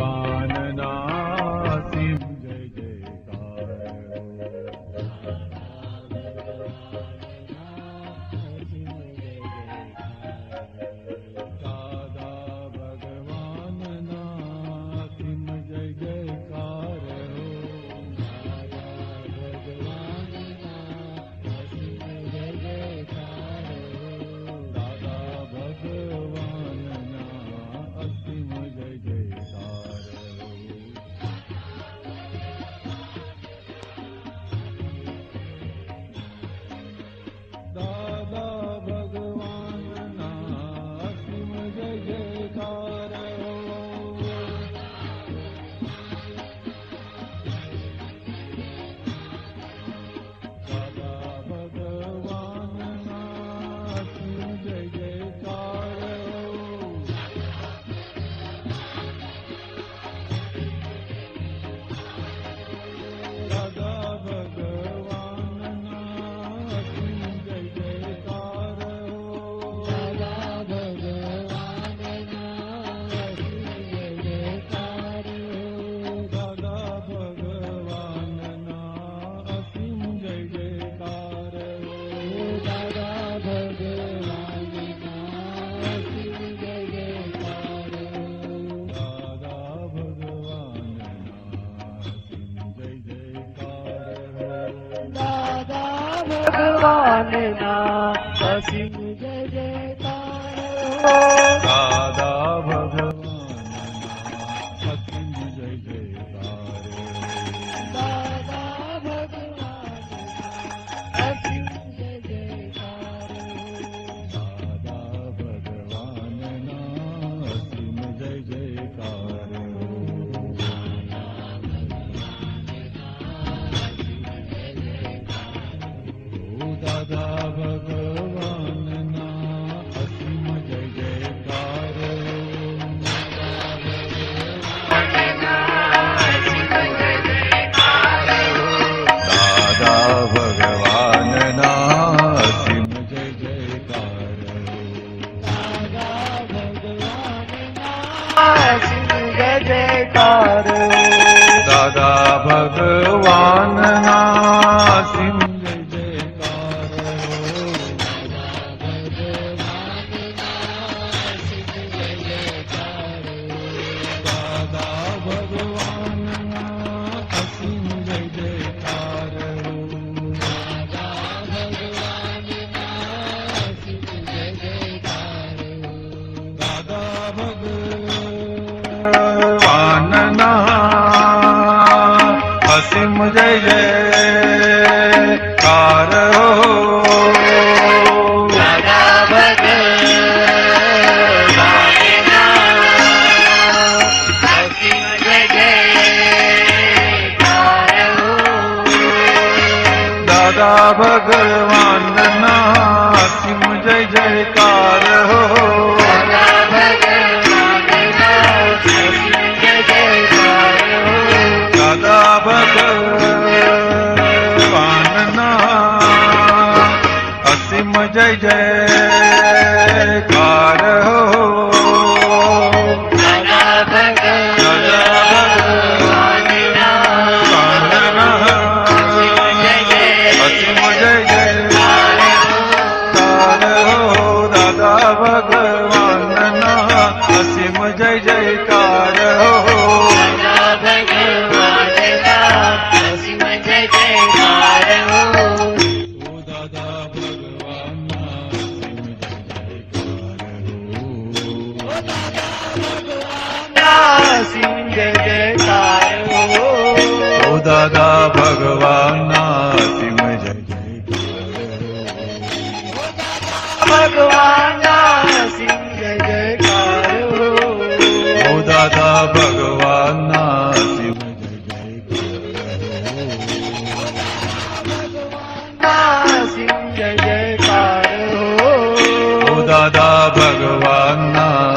ભગવાનના અસીમ જય જયકાર. દાદા ભગવાનના અસીમ જય જયકાર. દાદા ભગવાનના અસીમ જય જયકાર. દાદા ભગવાનના અસીમ જય જયકાર. દાદા ભગવાનના અસીમ જય જયકાર. દાદા ભગવાનના અસીમ જય જયકાર. દાદા ભગવાનના અસીમ જય જયકાર. દાદા ભગવાનના અસીમ અસીમ જય જયકાર. દાદા ભગવાનના અસીમ જય જયકાર. દાદા ભગવાનના અસીમ જય જયકાર. દાદા ભગવાનના અસીમ જય જયકાર. દાદા ભગવાનના અસીમ જય જયકાર. દાદા ભગવાનના અસીમ જય જયકાર. ભગવાનના અસીમ જય જયકાર. દાદા ભગવાનના અસીમ જય જયકાર. દાદા ભગવાનના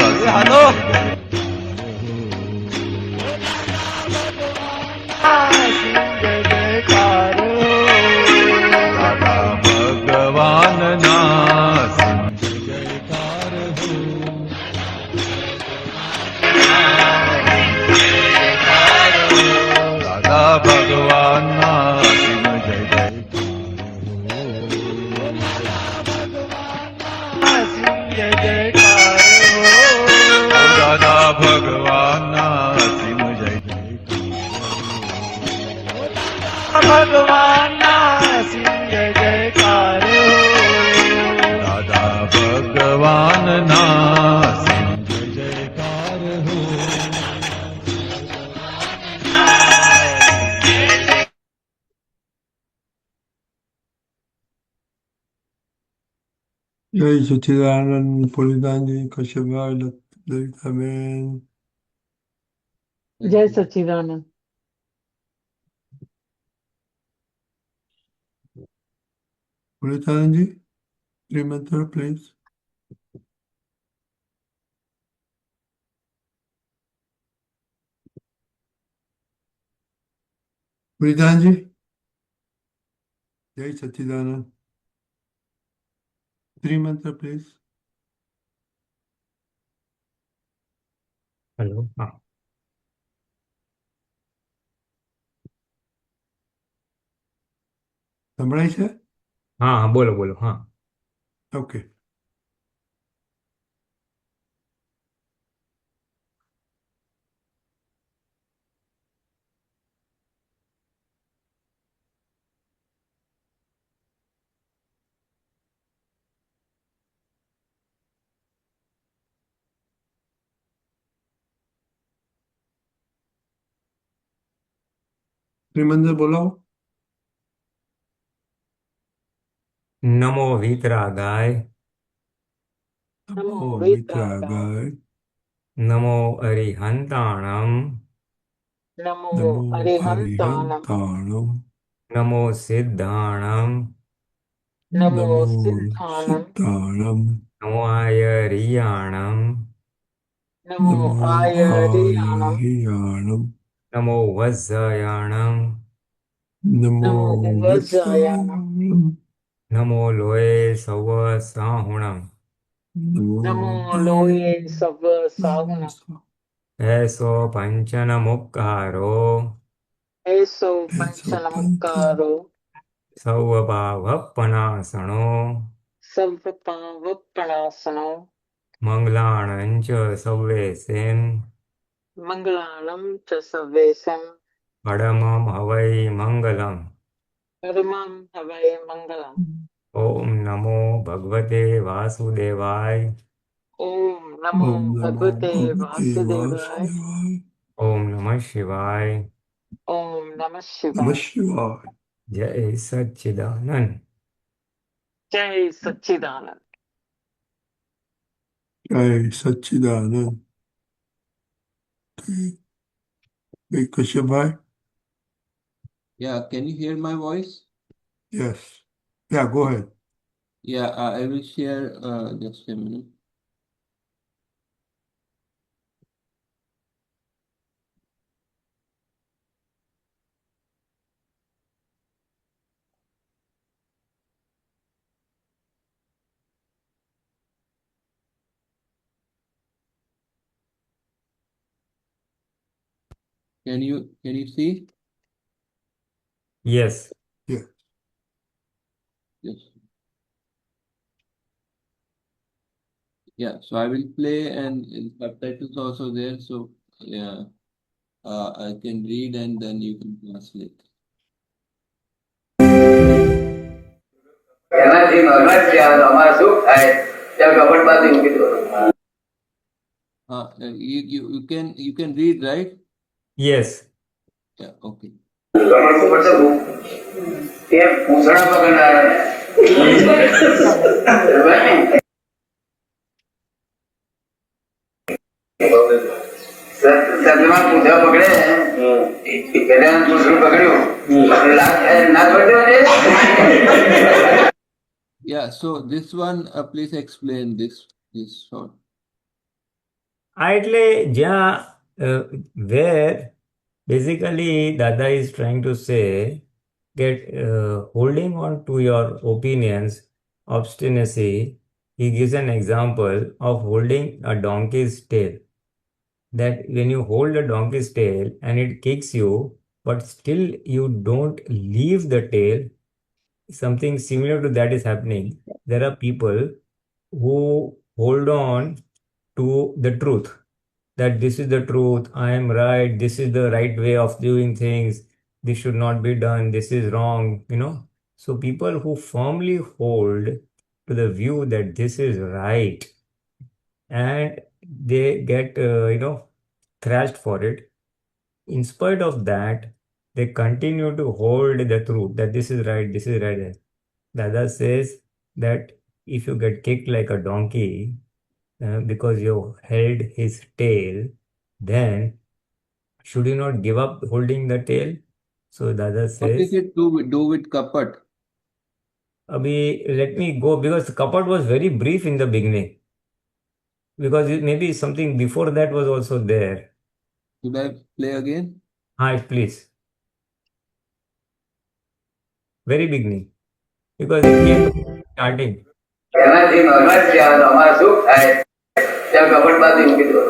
जयकार हो दादा भगवान सिम जय जयकार भगवान सिम जय जयकार हो दादा भगवान ना सिम जय जयकार हो जय सच्चिदानंद पुलिनानंद कश्यपाय ललिताबेन। जय सच्चिदानंद। पुलिनानंद जी, 3 मंत्र प्लीज। पुलिनानंद जी, जय सच्चिदानंद, 3 मंत्र प्लीज। हेलो। हाँ संभळाय છે? हाँ हाँ बोलो बोलो। हाँ ओके। त्रिमंत्र बोलाओ। नमो वीतरागाय, नमो नमो वीतरागाय, वितरागाय, नमो अरिहंताणम, नमो नमो अरिहंताणम, अरिहंताणम, नमो सिद्धाणम, नमो नमो सिद्धाणम, सिद्धाणम, नमो आयरियाणम, नमो नमो आयर्याणम, आयर्याणम, नमो वज्रयाणम, नमो नमो वज्रायाणम, वत्सायाणम, नमो लोये सव साहुणम, नमो नमो लोये सव साहुणम, ऐसो पंचन मुक्कारो, ऐसो ऐसो पंचम पंचनमुक्कारो, सौभावपनासनो, सर्वपावपणासनो, मंगलाणं च सव्येसेन, मंगलानं च सर्वेशं, परमं हवै मंगलम्। परमं हवै मंगलम्। ओम नमो भगवते वासुदेवाय, ओम नमो ओम नमो भगवते भगवते वासुदेवाय, वासुदेवाय। ओम नमः शिवाय। ओम नमः नमः शिवाय। शिवाय। जय सच्चिदानंद। जय सच्चिदानंद। जय सच्चिदानंद। Hey, Kashyap. Yeah, can you hear my voice? Yes. Yeah, go ahead. Yeah, I will share just a minute. Can you see? Yes. Yeah. Yes. Yeah, so I will play and subtitles also there. So yeah, I can read and then you can translate. એનાથી normal છે અમારે શું થાય ત્યાં કપટ બાંધી મૂકી દો You can read, right? Yes. Yeah, okay. કપટ ઉપર તો તે પૂછડા પકડનારા સદમાં પૂછડા પકડે પેલા પૂછડું પકડ્યું ના પકડ્યો ને Yeah, so this one, please explain this short. એટલે જ્યાં where basically Dada is trying to say that holding on to your opinions, obstinacy, he gives an example of holding a donkey's tail. That when you hold a donkey's tail and it kicks you, but still you don't leave the tail, something similar to that is happening. There are people who hold on to the truth, that this is the truth, I am right, this is the right way of doing things, this should not be done, this is wrong, So people who firmly hold to the view that this is right and they get, thrashed for it, in spite of that, they continue to hold the truth that this is right, this is right. Dada says that if you get kicked like a donkey because you held his tail, then should you not give up holding the tail? So Dada What does says, it do with kapat? Abhi, let me go, because the kapat was very brief in the beginning. Because maybe something before that was also there. Should I play again? Hi, please. Very beginning. Because it came starting. એનાથી normal છે અમારે સુખ થાય ત્યાં કપટ બાંધી મૂકી દો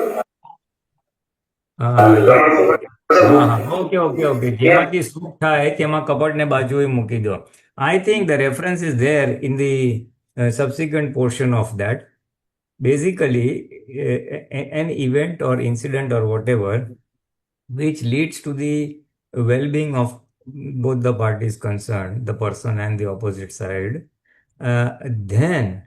Okay. જેમાંથી સુખ થાય તેમાં કપટને બાજુએ મૂકી દો. I think the reference is there in the subsequent portion of that. Basically, an event or incident or whatever which leads to the well-being of both the parties concerned, the person and the opposite side, then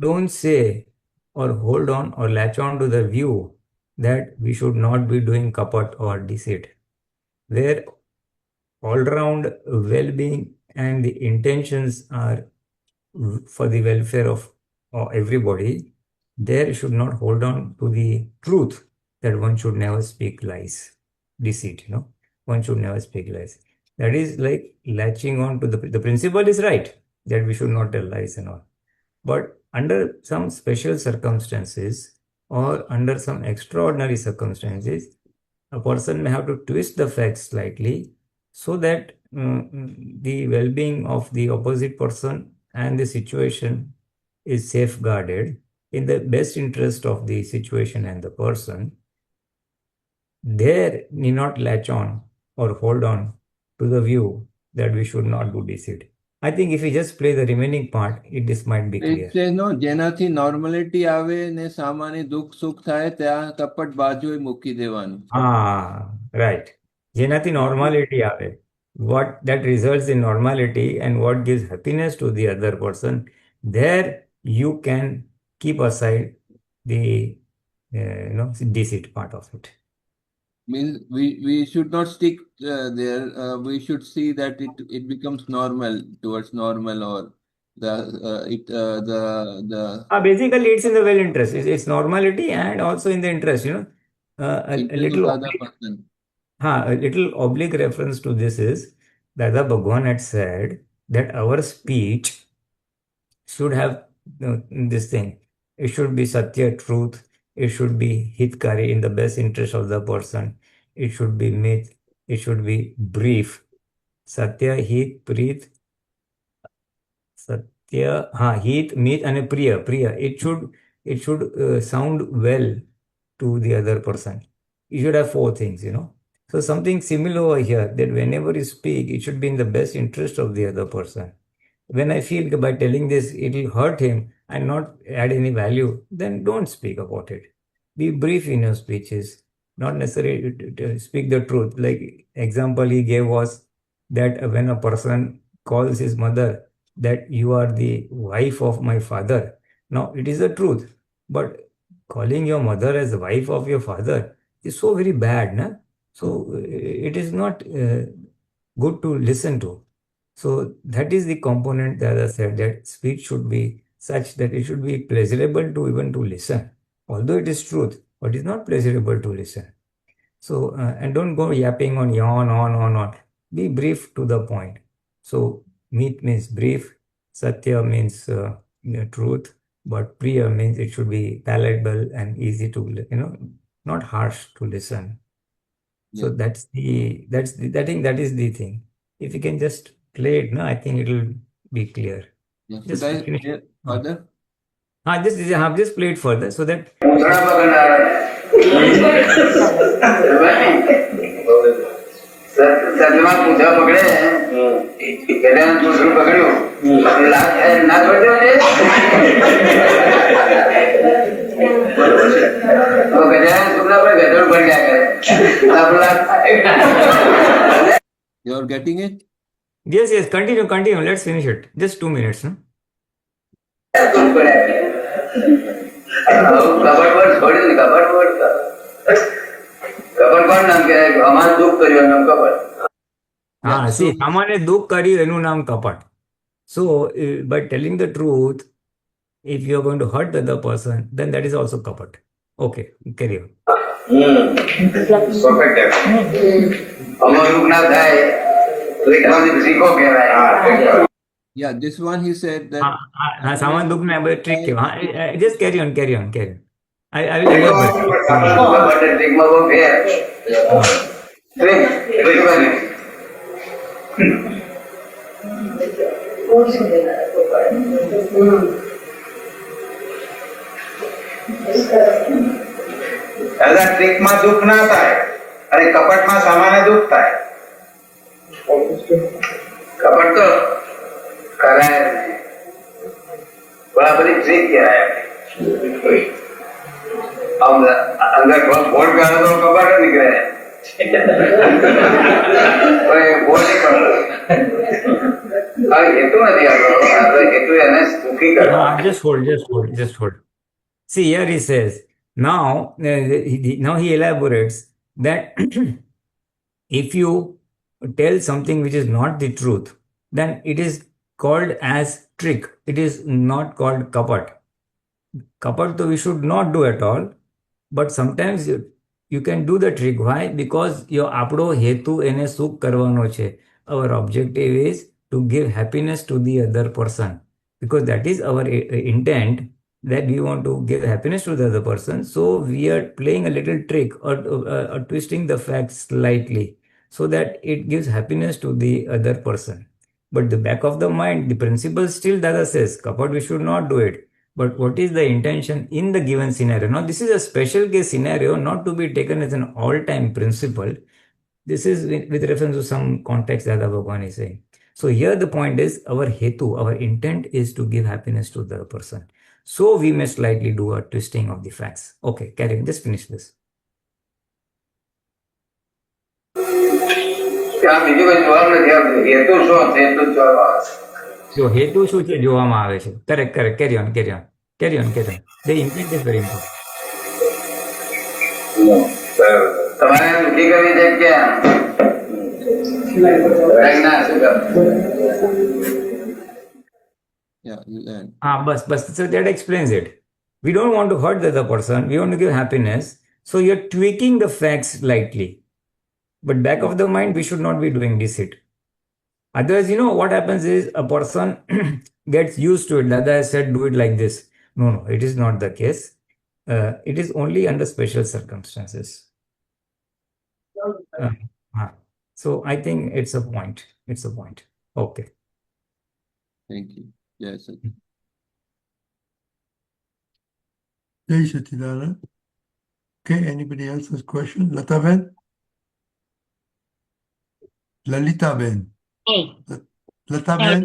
don't say or hold on or latch on to the view that we should not be doing kapat or deceit. Where all-round well-being and the intentions are for the welfare of everybody, there should not hold on to the truth that one should never speak lies, deceit, one should never speak lies. That is like latching on to the principle is right, that we should not tell lies and all. But under some special circumstances or under some extraordinary circumstances, a person may have to twist the facts slightly so that the well-being of the opposite person and the situation is safeguarded in the best interest of the situation and the person. There need not latch on or hold on to the view that we should not do deceit. I think if we just play the remaining part, this might be clear. It says no, જેનાથી normality આવે ને સામાન્ય દુઃખ સુખ થાય ત્યાં કપટ બાજુએ મૂકી દેવાનું. Right. જેનાથી normality આવે. What that results in normality and what gives happiness to the other person, there you can keep aside the deceit part of it. Means we should not stick there. We should see that it becomes normal towards normal, or basically it's in the well interest. It's normality and also in the interest, a little oblique reference to this is Dada Bhagwan had said that our speech should have this thing. It should be satya, truth. It should be hitkari, in the best interest of the person. It should be myth. It should be brief. Satya, hit, preet. Satya, hit, myth, and priya. It should sound well to the other person. You should have 4 things, So something similar over here, that whenever you speak, it should be in the best interest of the other person. When I feel by telling this, it will hurt him and not add any value, then don't speak about it. Be brief in your speeches, not necessarily to speak the truth. Like example he gave was that when a person calls his mother that you are the wife of my father. Now it is the truth, but calling your mother as the wife of your father is so very bad, na? So it is not good to listen to. So that is the component that I said, that speech should be such that it should be pleasurable to even to listen. Although it is truth, but it is not pleasurable to listen. So, and don't go yapping on. Be brief to the point. So, meet means brief, satya means truth, but priya means it should be palatable and easy to, not harsh to listen. So that's the thing, that is the thing. If you can just play it, I think it will be clear. Should I play further? Just play it further so that. સત્યમાં પૂછા પકડે ગજાનંદ સૂત્ર પકડ્યું લાખ ના પડ્યો છે તો ગજાનંદ સૂત્ર આપણે ગધેડું ભર્યા કરે આપણું lakh You're getting it? Yes, yes, continue. Let's finish it. Just 2 minutes, no? દુઃખ પડ્યા કરે કપટ પર છોડ્યું ને કપટ પર કપટ કોણ નામ કહેવાય અમારું દુઃખ કર્યું નામ કપટ See, સામાન્ય દુઃખ કર્યું એનું નામ કપટ. So, by telling the truth, if you are going to hurt the other person, then that is also kapat. Okay, carry on. Perfect અમારું દુઃખ ના થાય તો એ તમારી શીખો કહેવાય Yeah, this one he said that. સામાન્ય દુઃખ ને trick કહેવાય. Just carry on. I will elaborate. કપટ ટ્રીકમાં બહુ ફેર ટ્રીક એટલે શું કરે? દાદા ટ્રીકમાં દુઃખ ના થાય અને કપટમાં સામાન્ય દુઃખ થાય કપટ તો કરાય જ નહીં પણ આ બધી ટ્રીક કહેવાય અંદર બોર્ડ કાઢો તો કપટ જ નીકળે બોર્ડ નીકળો હેતુ નથી આપણો હેતુ એને સુખી કરવા Just hold. See, here he says, now he elaborates that if you tell something which is not the truth, then it is called as trick. It is not called kapat. Kapat though we should not do at all, but sometimes you can do the trick. Why? Because your apro hetu ene sukh karvano che. Our objective is to give happiness to the other person, because that is our intent, that we want to give happiness to the other person. So we are playing a little trick or twisting the facts slightly so that it gives happiness to the other person. But the back of the mind, the principle still Dada says, kapat we should not do it. But what is the intention in the given scenario? Now this is a special case scenario, not to be taken as an all-time principle. This is with reference to some context Dada Bhagwan is saying. So here the point is our hetu, our intent is to give happiness to the person. So we may slightly do a twisting of the facts. Okay, carry on. Just finish this. ત્યાં બીજું કઈ જવાબ નથી આવતું હેતુ શું છે એટલું જ જવાબ આવે So hetu શું છે જોવામાં આવે છે. Correct. Carry on. The intent is very important. તમારે દુઃખી કરવી છે કે પ્રજ્ઞા શું કરે? Yeah, you learn. But so that explains it. We don't want to hurt the other person. We want to give happiness. So you're tweaking the facts slightly. But back of the mind, we should not be doing deceit. Otherwise, what happens is a person gets used to it. Dada has said, do it like this. No, it is not the case. It is only under special circumstances. So I think it's a point. Okay. Thank you. Yes, sir. Jai Satchidanand. Okay, anybody else has question? Lata Ben? Lalita Ben? Lata Ben?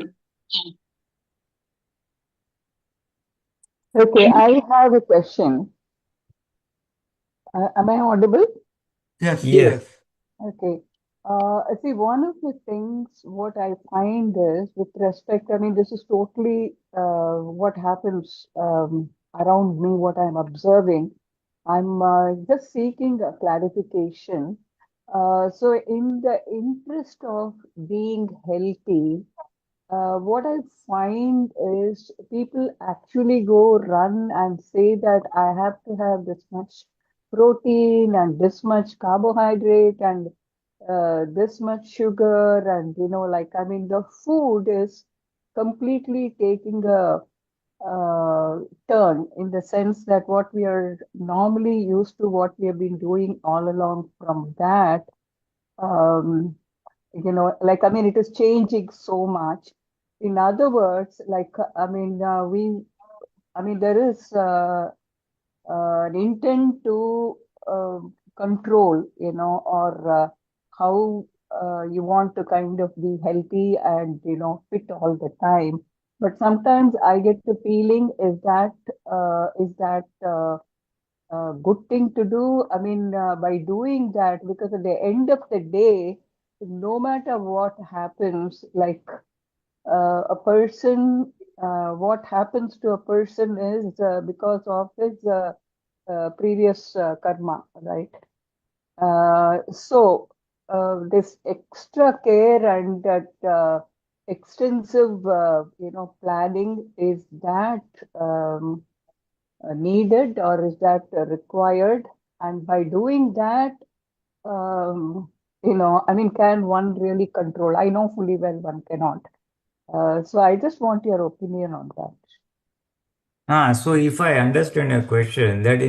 Okay, I have a question. Am I audible? Yes. Okay. See, one of the things what I find is with respect, this is totally what happens around me, what I'm observing. I'm just seeking a clarification. So in the interest of being healthy, what I find is people actually go run and say that I have to have this much protein and this much carbohydrate and this much sugar, and the food is completely taking a turn in the sense that what we are normally used to, what we have been doing all along from that, it is changing so much. In other words, there is an intent to control, or how you want to kind of be healthy and fit all the time. But sometimes I get the feeling, is that good thing to do? I mean, by doing that, because at the end of the day, no matter what happens, like a person, what happens to a person is because of his previous karma, right? So this extra care and that extensive, planning, is that needed, or is that required? And by doing that, I mean, can one really control? I know fully well one cannot. So I just want your opinion on that. So if I understand your question, that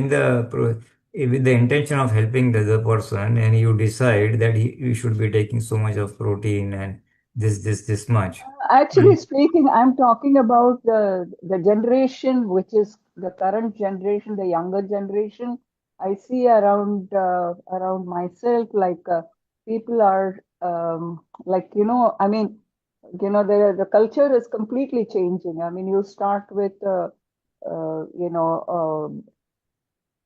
with the intention of helping the other person, and you decide that you should be taking so much of protein and this much. Actually speaking, I'm talking about the generation, which is the current generation, the younger generation. I see around myself, like people are like, I mean, the culture is completely changing. I mean, you start with uh, you know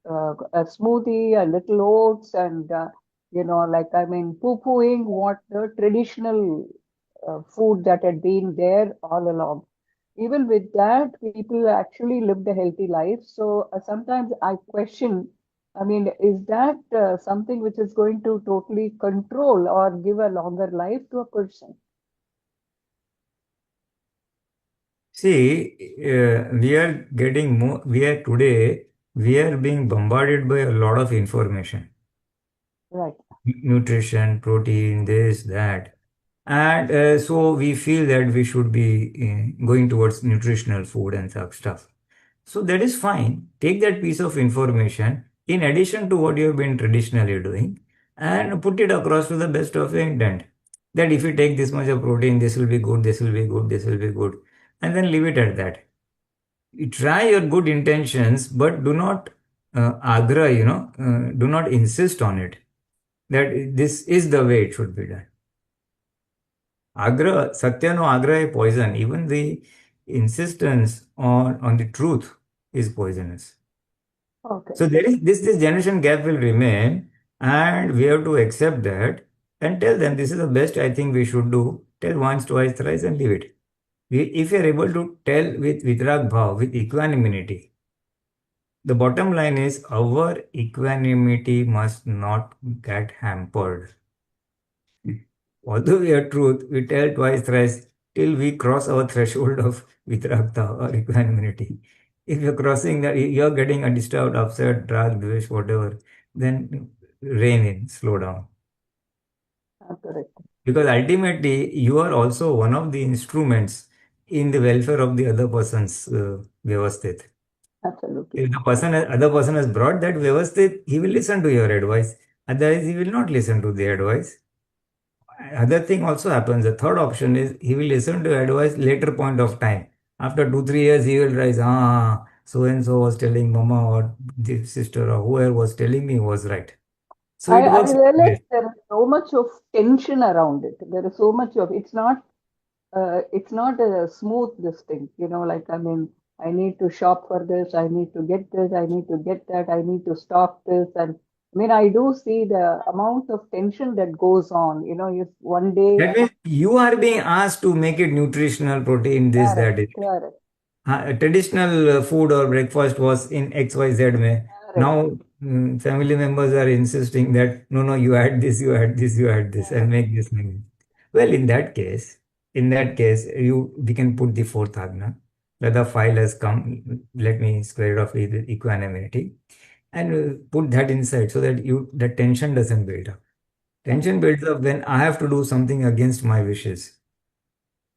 a smoothie, a little oats, and like, I mean, poo-pooing what the traditional food that had been there all along. Even with that, people actually lived a healthy life. So sometimes I question, I mean, is that something which is going to totally control or give a longer life to a person? See, we are getting more. We are being bombarded by a lot of information, Right. nutrition, protein, this, that. And so we feel that we should be going towards nutritional food and such stuff. So that is fine. Take that piece of information in addition to what you have been traditionally doing and put it across to the best of your intent. That if you take this much of protein, this will be good, this will be good, this will be good. And then leave it at that. You try your good intentions, but do not do not insist on it. That this is the way it should be done. Agra, Satya no Agra is poison. Even the insistence on the truth is poisonous. Okay. So there is this generation gap will remain, and we have to accept that and tell them this is the best I think we should do. Tell once, twice, thrice, and leave it. If you are able to tell with vitrag bhav, with equanimity, the bottom line is our equanimity must not get hampered. Although we are truth, we tell twice, thrice till we cross our threshold of vitragta or equanimity. If you're crossing that, you're getting a disturbed, upset, drag, dvesh, whatever, then rein in, slow down. Correct. Because ultimately, you are also one of the instruments in the welfare of the other person's Vyavasthit. Absolutely. If the other person has brought that Vyavasthit, he will listen to your advice. Otherwise, he will not listen to the advice. Other thing also happens. The third option is he will listen to advice later point of time. After 2-3 years, he will realize, so and so was telling mama or the sister or whoever was telling me was right. So it I works. realize there is so much of tension around it. There is so much of, it's not a smooth this thing, like, I mean, I need to shop for this, I need to get this, I need to get that, I need to stock this. And I mean, I do see the amount of tension that goes on, if one day. That means you are being asked to make it nutritional, protein, this, that. Correct. Traditional food or breakfast was in XYZ way. Correct. Now family members are insisting that no, you add this, you add this, you add this, and make this. Well, in that case, we can put the fourth agna. That the file has come. Let me square it off with equanimity, and put that inside so that that tension doesn't build up. Tension builds up when I have to do something against my wishes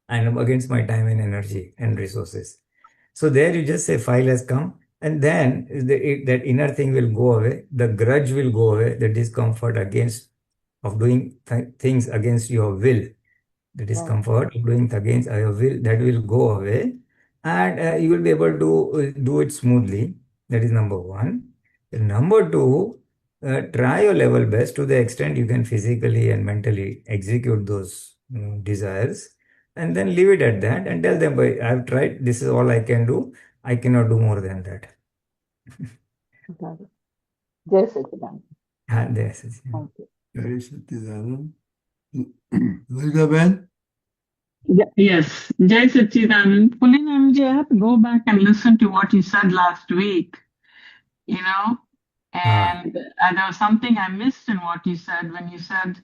and against my time and energy and resources. So there you just say file has come, and then that inner thing will go away. The grudge will go away. The discomfort of doing things against your will. The discomfort of doing against your will, that will go away, and you will be able to do it smoothly. That is number one. And number two, try your level best to the extent you can physically and mentally execute those desires, and then leave it at that and tell them, I've tried, this is all I can do. I cannot do more than that. Got it. Jai Satchidanand. Yes, yes, yeah. Thank you. Jai Satchidanand. Elizabeth? Yes, Jai Satchidanand. Pulinanandji, I have to go back and listen to what you said last week, and there was something I missed in what you said when you said,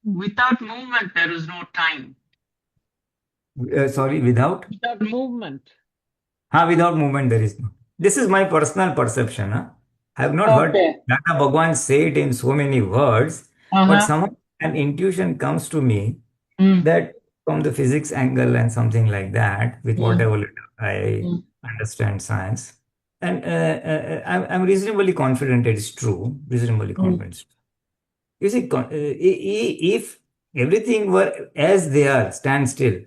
without movement, there is no time. Sorry, without? Without movement. Without movement, there is no. This is my personal perception. I have not heard Dada Bhagwan say it in so many words, but somehow an intuition comes to me that from the physics angle and something like that, with whatever little I understand science, and I'm reasonably confident it's true. Reasonably confident. You see, if everything were as they are, stand still.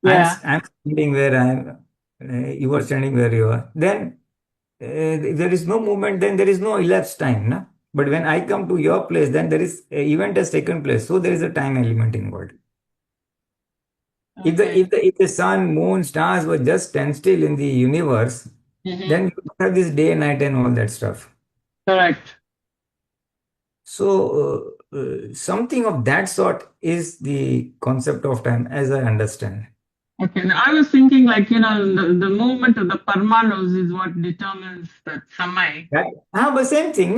I'm standing where I'm. You were standing where you are. Then if there is no movement, then there is no elapsed time, no? But when I come to your place, then there is event has taken place, so there is a time element involved. If the sun, moon, stars were just stand still in the universe, then you don't have this day, night, and all that stuff. Correct. So something of that sort is the concept of time, as I understand. Okay, now I was thinking the movement of the Parmanus is what determines that samai. But same thing.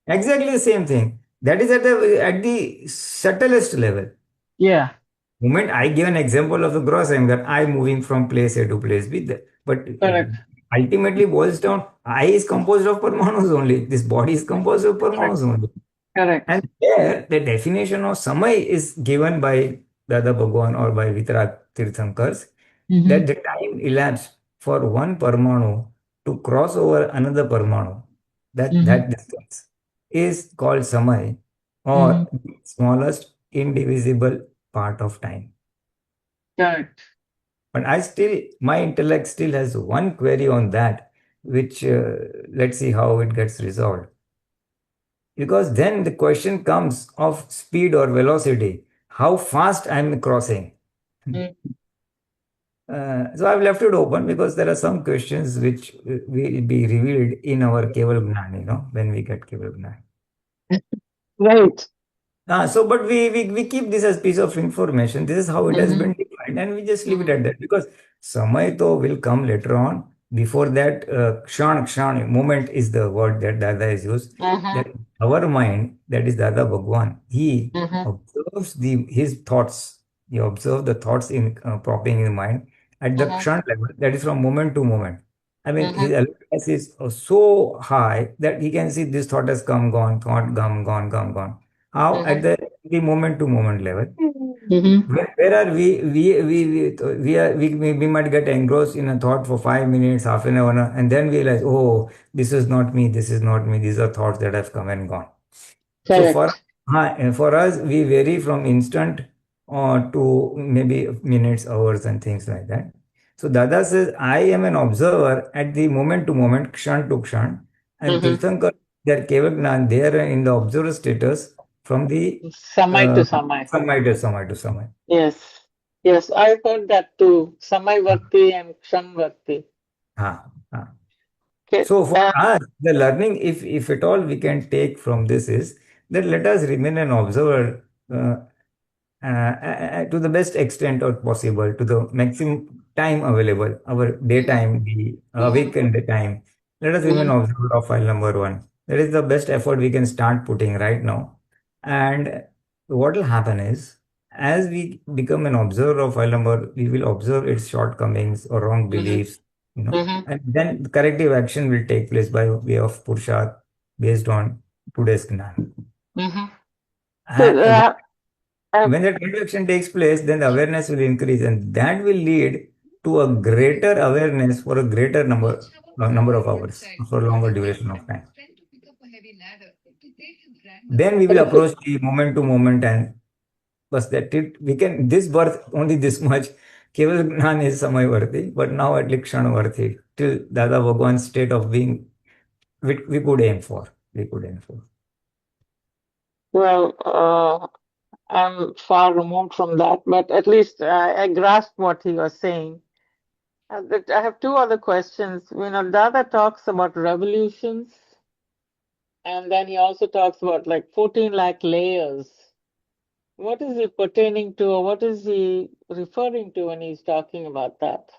Exactly the same thing. That is at the subtlest level. Yeah. Moment I give an example of the gross anger, I moving from place A to place B. But ultimately boils down, I is composed of Parmanus only. This body is composed of Parmanus only. Correct. And there, the definition of samai is given by Dada Bhagwan or by Vitarag Tirthankars, that the time elapsed for one Parmanu to cross over another Parmanu, that distance is called samai, or the smallest indivisible part of time. Correct. But my intellect still has one query on that, which let's see how it gets resolved. Because then the question comes of speed or velocity, how fast I'm crossing. So I've left it open because there are some questions which will be revealed in our Keval Gnan, when we get Keval Gnan. Right. But we keep this as piece of information. This is how it has been defined, and we just leave it at that, because samay to will come later on. Before that, kshan, moment is the word that Dada has used. That our mind, that is Dada Bhagwan, he observes his thoughts. He observes the thoughts in propping in the mind at the kshan level, that is from moment to moment. I mean, his awareness is so high that he can see this thought has come, gone, thought, gone. How at the moment to moment level. Where are we might get engrossed in a thought for 5 minutes, half an hour, and then we realize, oh, this is not me, these are thoughts that have come and gone. Correct. So for us, we vary from instant to maybe minutes, hours, and things like that. So Dada says, I am an observer at the moment to moment, kshan to kshan, and Tirthankar, their Keval Gnan, they are in the observer status from the samai to samai. Samai to samai. Yes, I've heard that too. Samai Varti and Kshan Varti. Okay. So for us, the learning, if at all we can take from this, is that let us remain an observer to the best extent possible, to the maximum time available, our daytime, the awakened time. Let us remain observer of file number 1. That is the best effort we can start putting right now. And what will happen is, as we become an observer of file number, we will observe its shortcomings or wrong beliefs, and then corrective action will take place by way of Purusharth based on today's Gnan. When that corrective takes place, then the awareness will increase, and that will lead to a greater awareness for a greater number of hours, for a longer duration of time. Then we will approach the moment to moment, and we can this birth only this much. Keval Gnan is samay varti, but now at least kshan varti, till Dada Bhagwan's state of being we could aim for. we could infer. Well, I'm far removed from that, but at least I grasped what he was saying. I have two other questions. Dada talks about revolutions, and then he also talks about like 14 lakh layers. What is he pertaining to, or what is he referring to when he's talking about that?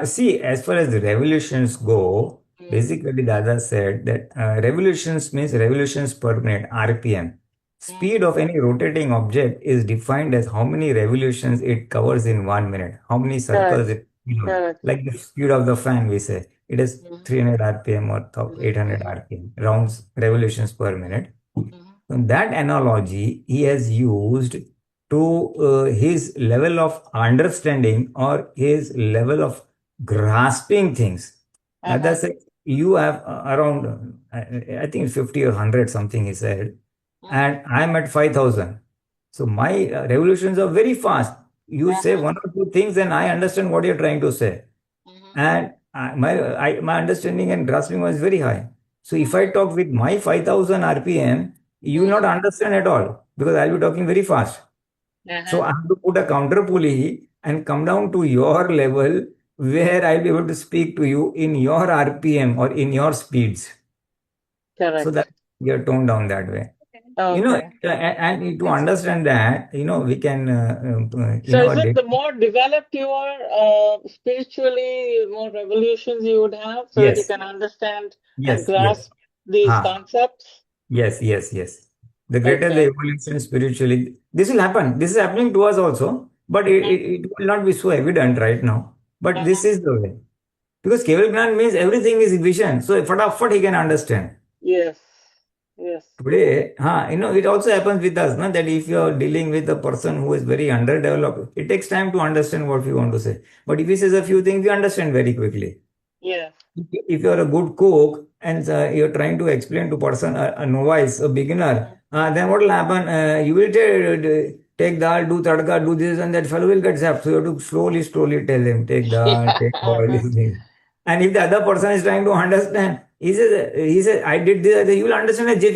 See, as far as the revolutions go, basically Dada said that revolutions means revolutions per minute, RPM. Speed of any rotating object is defined as how many revolutions it covers in 1 minute, how many circles Correct. Correct. like the speed of the fan, we say it is 300 RPM or 800 RPM, rounds revolutions per minute. So that analogy he has used to his level of understanding or his level of grasping things. Dada said, you have around, I think 50 or 100 something he said, and I'm at 5,000. So my revolutions are very fast. You say one or two things and I understand what you're trying to say. And my understanding and grasping was very high. So if I talk with my 5,000 RPM, you will not understand at all because I'll be talking very fast. So I have to put a counter pulley and come down to your level where I'll be able to speak to you in your RPM or in your speeds. Correct. So that you're toned down that way. Okay. And to understand that, we can, So is it the more developed you are spiritually, the more revolutions you would have so that you yes, can understand and yes, grasp these Ha. concepts? Yes. The greater the Okay. evolution spiritually, this will happen. This is happening to us also, but it will not be so evident right now. But this is the way. Because Keval Gnan means everything is vision. So fatafat he can understand. Yes. Yes. Today, it also happens with us, no? That if you are dealing with a person who is very underdeveloped, it takes time to understand what we want to say. But if he says a few things, we understand very quickly. Yeah. If you're a good cook and you're trying to explain to person, a novice, a beginner, then what will happen? You will take dal, do tadka, do this, and that fellow will get zapped. So you have to slowly tell him, take dal, take boil, these things. And if the other person is trying to understand, he says, I did this, you will understand that, you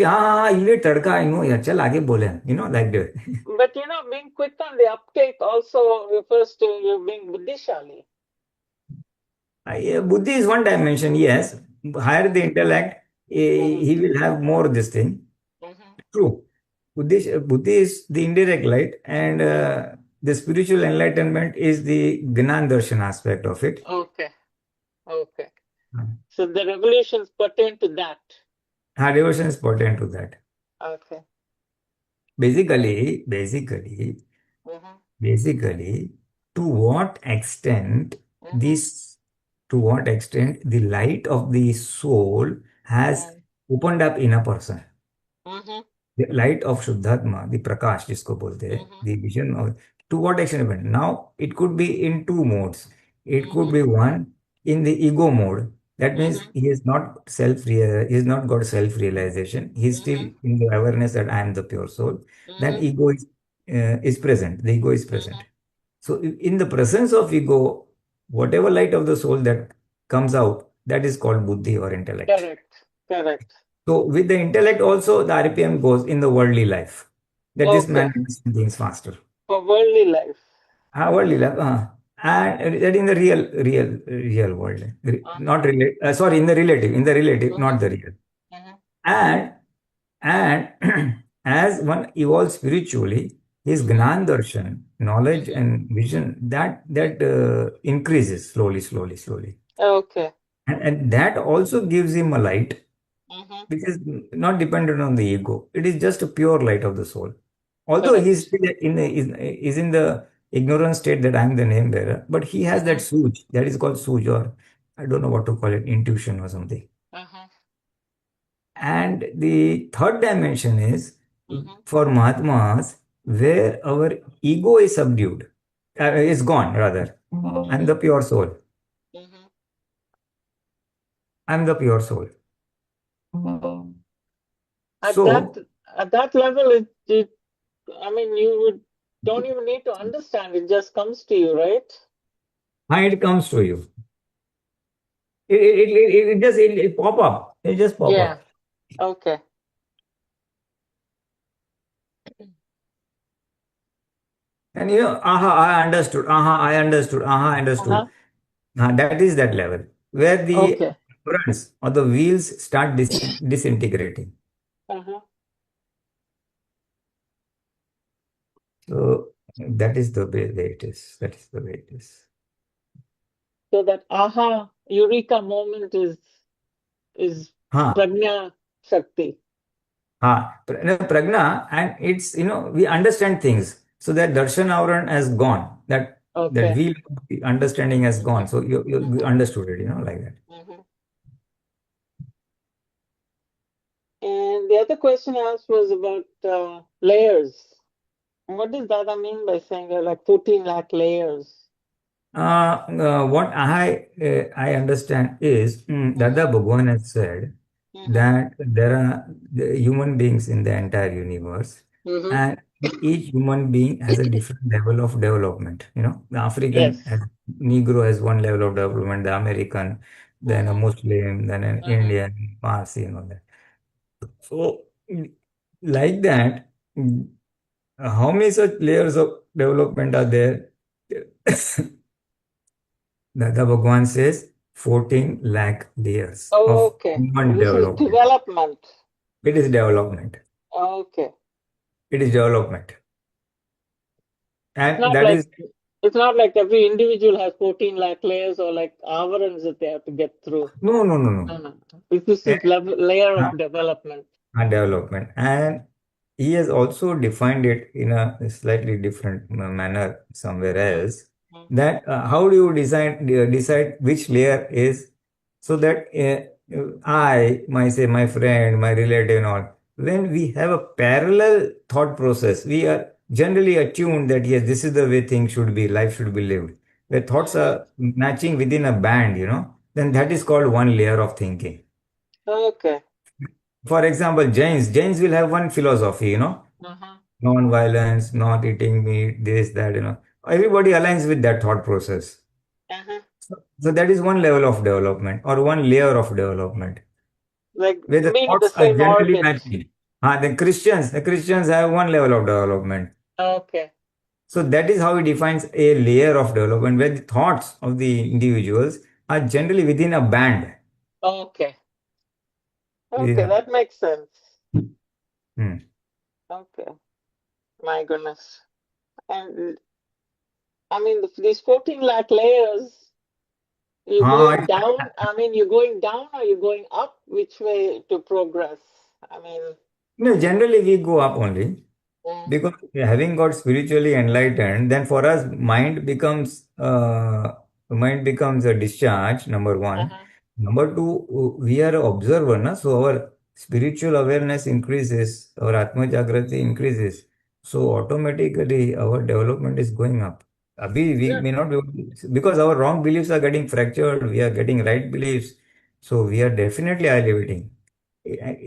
did tadka, I know, yeah, chal, aage bole, like that. But being quick on the uptake also refers to you being buddhishali. Buddhi is one dimension, yes. Higher the intellect, he will have more this thing. True. Buddhi is the indirect light, and the spiritual enlightenment is the Gnan Darshan aspect of it. Okay. So the revelations pertain to that. Devotion is pertinent to that. Okay. Basically, to what extent the light of the soul has opened up in a person. The light of Shudhdhatma, the Prakash, jisko bolte hai, the vision of, to what extent? Now, it could be in two modes. It could be one in the ego mode. That means he has not got self-realization. He's still in the awareness that I am the pure soul. Then ego is present. The ego is present. So in the presence of ego, whatever light of the soul that comes out, that is called buddhi or intellect. Correct. So with the intellect also, the RPM goes in the worldly life. That this man understands things faster. For worldly life. Worldly life. And that in the real world. Not related. Sorry, in the relative, not the real. And as one evolves spiritually, his Gnan Darshan, knowledge and vision, that increases slowly. Okay. And that also gives him a light, which is not dependent on the ego. It is just a pure light of the soul. Although he's still is in the ignorant state that I'm the name bearer, but he has that suj, that is called suj, or I don't know what to call it, intuition or something. And the third dimension is for Mahatmas, where our ego is subdued, is gone rather. I'm the pure soul. I'm the pure soul. At that level, you don't even need to understand. It just comes to you, right? It comes to you. It pop up. They just pop Yeah. up. Okay. And I understood. I understood. I understood. Uh-huh. That is that level where the Okay. fronts or the wheels start disintegrating. Uh-huh. So that is the way it is. That is the way it is. So that aha, eureka moment is Huh. Pragna Shakti. Pragna, and it's, we understand things. So that darshan avran has gone. That Okay. wheel of the understanding has gone. Mhm. So you Mhm. understood it, like that. Mhm. And the other question I asked was about layers. What does Dada mean by saying there are like 14 lakh layers? What I understand is Dada Mhm. Bhagwan has said Mhm. that there are the human beings in the entire universe, Mhm. and each human being has a different level of development. The Yes. Negro has one level of development, the American, then a Mhm. Muslim, then an Mhm. Indian, Parsi, and all that. So, like that, how many such layers of development are there? Dada Bhagwan says 14 lakh layers of Okay. human This is development. development. It is development. Okay. It is development. It's And not that like is, it's not like every individual has 14 lakh layers or like avarans that they have to get through. no, no, no, No, no. no. This Eh, is layer uh, of development. Development. And he has also defined it in a slightly different manner somewhere Mhm. else. Mhm. That how do you decide which layer is, so that my friend, my relative, and all, when we have a parallel thought process, we are generally attuned that yes, this is the way things should be, life should be lived. Where thoughts Mhm. are matching within a band, then that is Mhm. called one layer of thinking. Okay. For example, Jains will have one philosophy, Mhm. non-violence, not eating meat, this, that, Everybody aligns with that thought process. Uh-huh. So that is one level of development or one layer of development Like where the being in the thoughts are same generally orbit. matching. The Christians have one level of development. Okay. So that is how he defines a layer of development where the thoughts of the individuals are generally within a band. Okay. Within Okay, a, that makes sense. hmm. Okay. My goodness. And I mean, these 14 lakh layers, you're Ah, going down. I mean, you're going down or you're going up? Which way to progress? I mean, no, generally we go up only. mm, Because having got spiritually enlightened, then for us mind becomes a discharge. Number one. uh-huh. Number two, we are an observer, na? So our spiritual awareness increases, our Atma Jagrati increases. So automatically our development is going up. Abhi, we Yeah. may not be because our wrong beliefs are getting fractured, we are getting right beliefs. So we are definitely elevating.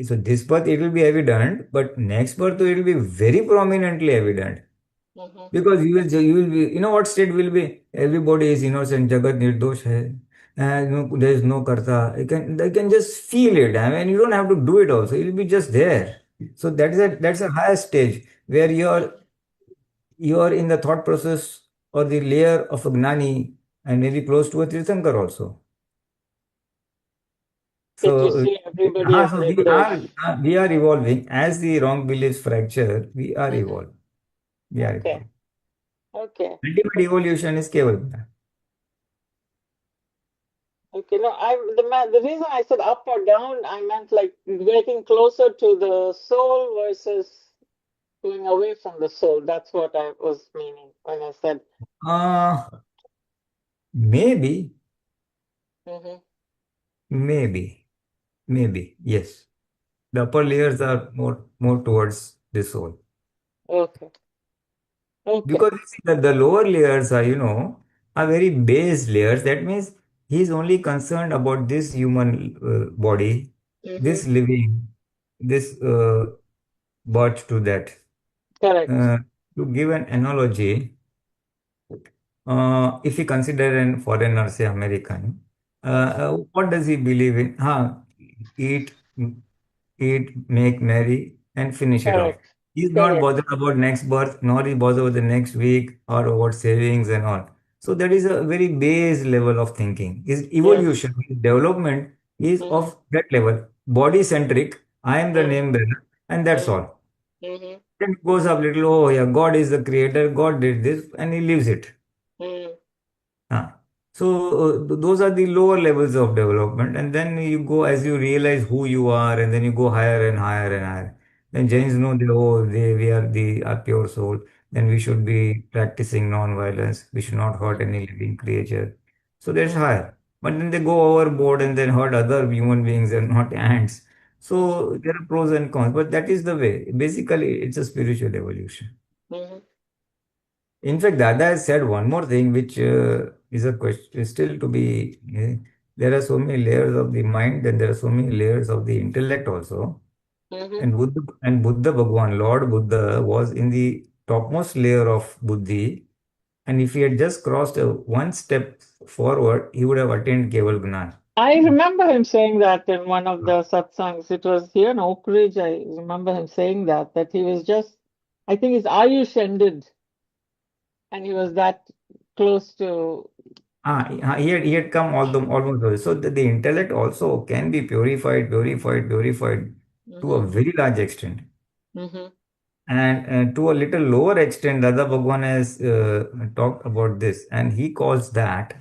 So this birth it will be evident, but next birth it will be very prominently evident Mm-hmm. because you will be what state will be everybody is innocent, Jagat nirdosh hai, and there is no karta. They can just feel it. I mean, you don't have to do it also. It will be just there. So that's a higher stage where you're in the thought process or the layer of a gnani and maybe close to a Tirthankar also. That you So, see everybody as so Nirdosh. we are evolving as the wrong beliefs fracture. We are Mm-hmm. evolving. We are Okay. evolving. Okay. Ultimate evolution is Keval. Okay. No, the reason I said up or down, I meant like getting closer to the soul versus going away from the soul. That's what I was meaning when I said. Uh, maybe, Mm-hmm. maybe, maybe. Yes, the upper layers are more towards the soul Okay. Okay. because you see that the lower layers are very base layers. That means he is only concerned about this human body, Mm-hmm. this living, this birth to that. Correct. Uh, to give an analogy, if you consider a foreigner, say American, Mm-hmm. what does he believe in? eat, eat, make merry, and finish it off. Correct. He's not Correct. bothered about next birth, nor is bothered about the next week or about savings and all. So that is a very base level of thinking. His Yes. evolution, his development is Mm-hmm. of that level. Body centric. I am the Mm-hmm. name bearer, and that's Mm-hmm. all. Mm-hmm. Then it goes up little. Oh yeah, God is the creator. God did this, and he leaves it. Mm-hmm. Ah. So those are the lower levels of development, and then you go as you realize who you are, and then you go higher and higher and higher. Then Jains know that we are the our pure soul. Then we should be practicing non-violence. We should not hurt any living creature. So that's higher. But then they go overboard and then hurt other human beings and not ants. So there are pros and cons, but that is the way. Basically, it's a spiritual evolution. Mm-hmm. In fact, Dada has said one more thing, which is a question still to be. There are so many layers of the mind, and there are so many layers of the intellect also. Mm-hmm. And Buddha Bhagwan, Lord Buddha, was in the topmost layer of Buddhi. And if he had just crossed one step forward, he would have attained Keval Gnan. I remember him saying that in one of the satsangs. It was here in Oak Ridge. I remember him saying that he was just, I think his Ayush ended, and he was that close to. He had come almost. So the intellect also can be purified to a Mm-hmm. very large extent. Mm-hmm. And to a little lower extent, Dada Bhagwan has talked about this, and he calls that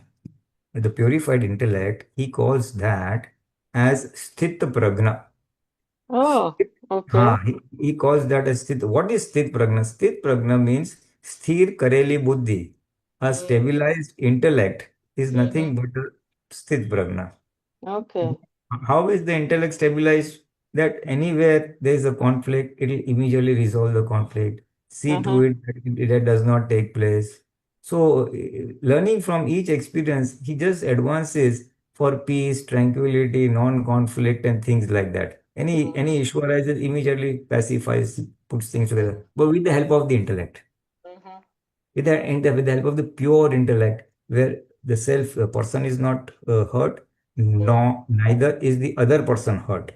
the purified intellect, he calls that as Sthit Pragna. Oh, okay. He calls that as Sthit. What is Sthit Pragna? Sthit Pragna means Sthir Kareli Buddhi. A Mm-hmm. stabilized intellect is Mm-hmm. nothing but a Sthit Pragna. Okay. How is the intellect stabilized? That anywhere there is a conflict, it will immediately resolve the conflict. See to Uh-huh. it that it does not take place. So, learning from each experience, he just advances for peace, tranquility, non-conflict, and things like that. Any issue arises, immediately pacifies, puts things together, but with the help of the intellect, Mm-hmm. with the help of the pure intellect, where the self person is not hurt, no, neither is the other person hurt.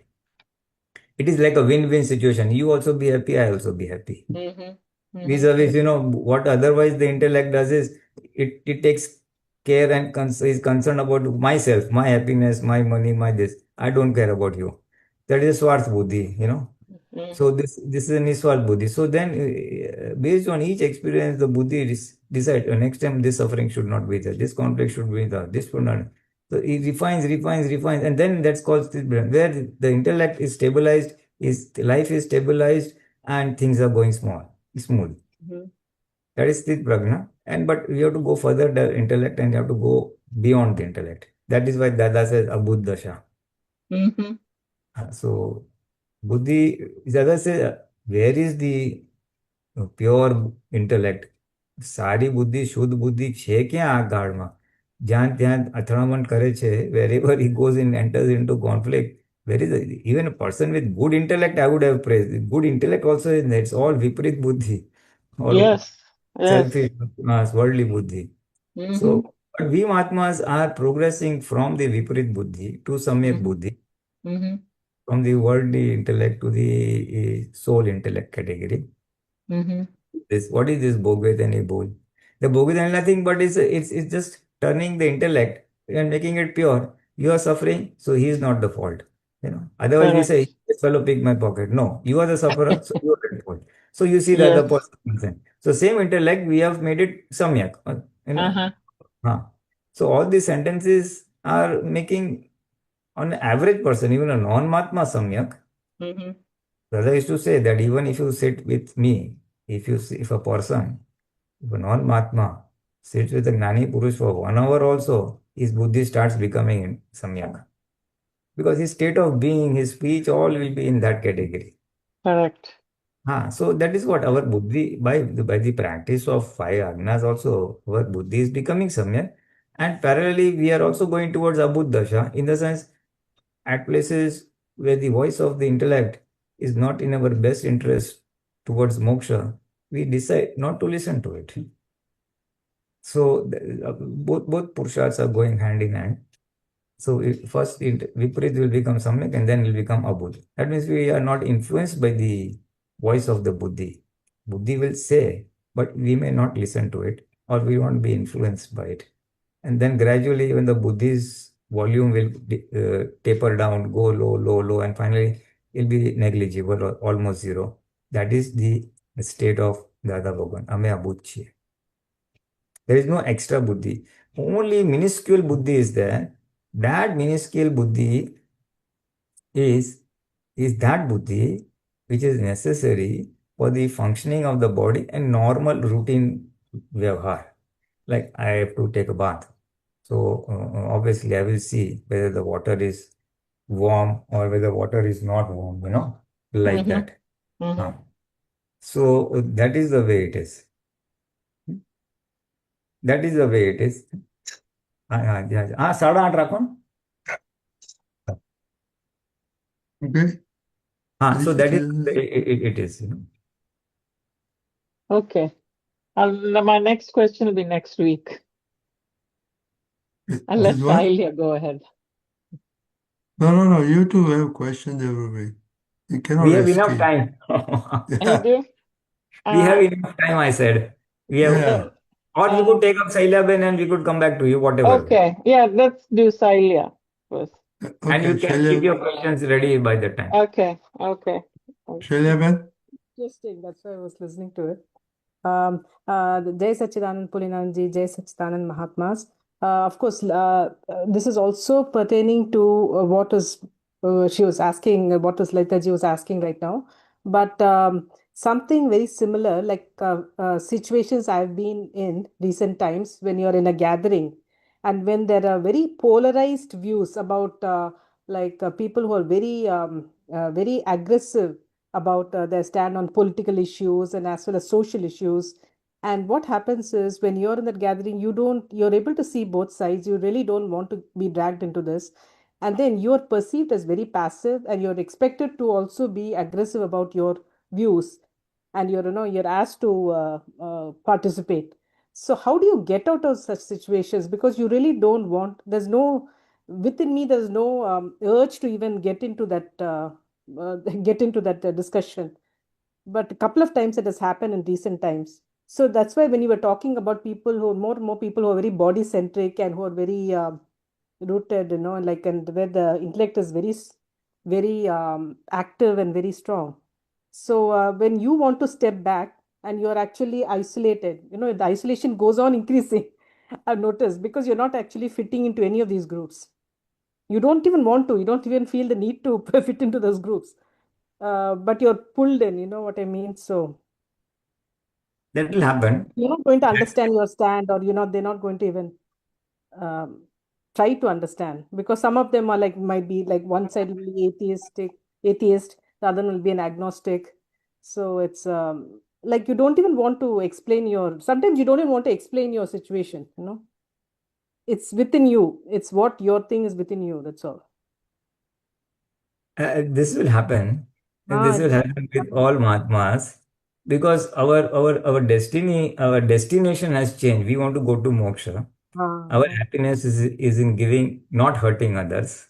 It is like a win-win situation. You also be happy, I also be happy. Mm-hmm. Mm-hmm. Vis-a-vis, what otherwise the intellect does is it takes care and is concerned about myself, my happiness, my money, my this. I don't care about you. That is Swarth Buddhi. Mm-hmm. So this is a Niswal Buddhi. So then, based on each experience, the Buddhi decide next time this suffering should not be there, this conflict should be there, this should not. So he refines, and then that's called Sthit Pragna, where the intellect is stabilized, is life is stabilized, and things are going smooth. Mm-hmm. That is Sthit Pragna. And but we have to go further the intellect, and you have to go beyond the intellect. That is why Dada says Abud Dasha. Mm-hmm. So Buddhi, Dada says, where is the pure intellect સારી બુદ્ધિ શુદ્ધ બુદ્ધિ છે ક્યાં આ કાળમાં જ્યાં ત્યાં અથડામણ કરે છે wherever he goes in enters into conflict there is even a person with good intellect I would have praised good intellect also is it's all viparit buddhi or Yes. Yes. selfish worldly buddhi so Mm-hmm. but we Mahatmas are progressing from the viparit buddhi to samyak Mm-hmm. buddhi Mm-hmm. from the worldly intellect to the soul intellect category. Mm-hmm. What is this Bhogvet and a bowl? The Bhogvet is nothing but it's just turning the intellect and making it pure. You are suffering, so he is not the fault. Otherwise we say, Correct. this fellow picked my pocket. No, you are the sufferer, so you are the fault. So you see the other Yes. person. So same intellect, we have made it samyak. Uh-huh. Huh. So all these sentences are making on an average person, even a non-Mahatma samyak. Mm-hmm. Brother used to say that even if you sit with me, if a person, if a non-Mahatma sits with a Gnani Purush for 1 hour also, his buddhi starts becoming in samyak. Because his state of being, his speech, all will be in that category. Correct. So that is what our buddhi, by the practice of 5 agnas also, our buddhi is becoming samyak. And parallelly, we are also going towards Abhuddasha, in the sense, at places where the voice of the intellect is not in our best interest towards moksha, we decide not to listen to it. So both Purusharths are going hand in hand. So first Viparit will become Samyak and then it will become Abudh. That means we are not influenced by the voice of the Buddhi. Buddhi will say, but we may not listen to it or we won't be influenced by it. And then gradually when the Buddhi's volume will taper down, go low, low, low, and finally it will be negligible or almost zero. That is the state of Dada Bhagwan. Ame Abudh Chiye. There is no extra buddhi. Only minuscule buddhi is there. That minuscule buddhi is that buddhi which is necessary for the functioning of the body and normal routine vyavhar. Like I have to take a bath. So obviously I will see whether the water is warm or whether water is not warm, like that. So that is the way it is. That is the way it is. 8:30 રાખો ને. Okay. So that is it is. Okay. My next question will be next week. I'll let Is what? Sailia go ahead. No. You two have questions every week. You cannot We have enough escape. time. You Yeah. do? We have enough time, I said. We have, Yeah. or we could take up Sailaben and we could come back to you, whatever. Okay. Yeah, let's do Sailia first. And you Okay, can keep your questions ready by the time. Okay. Shailaben? Interesting. That's why I was listening to it. Jai Sachidanand Pulinanandji, Jai Sachidanand Mahatmas. Of course, this is also pertaining to what is she was asking, what is Litaji was asking right now. But something very similar, like situations I've been in recent times when you're in a gathering and when there are very polarized views about people who are very aggressive about their stand on political issues and as well as social issues. And what happens is when you're in that gathering, you're able to see both sides. You really don't want to be dragged into this. And then you're perceived as very passive and you're expected to also be aggressive about your views. And you're asked to participate. So how do you get out of such situations? Because you really don't want, within me, there's no urge to even get into that discussion. But a couple of times it has happened in recent times. So that's why when you were talking about people who are more people who are very body centric and who are very rooted, and where the intellect is very active and very strong. So when you want to step back and you're actually isolated, the isolation goes on increasing. I've noticed, because you're not actually fitting into any of these groups. You don't even want to, you don't even feel the need to fit into those groups. But you're pulled in, you know what I mean? So That will happen. you're not going to understand your stand, or they're not going to even try to understand, because some of them might be like one side will be atheist, the other will be an agnostic. So it's like you don't even want to explain sometimes you don't even want to explain your situation, it's within you, it's what your thing is within you, that's all. This will happen. And this will happen with all Mahatmas, because our destiny, our destination has changed. We want to go to moksha. Our happiness is in giving, not hurting others.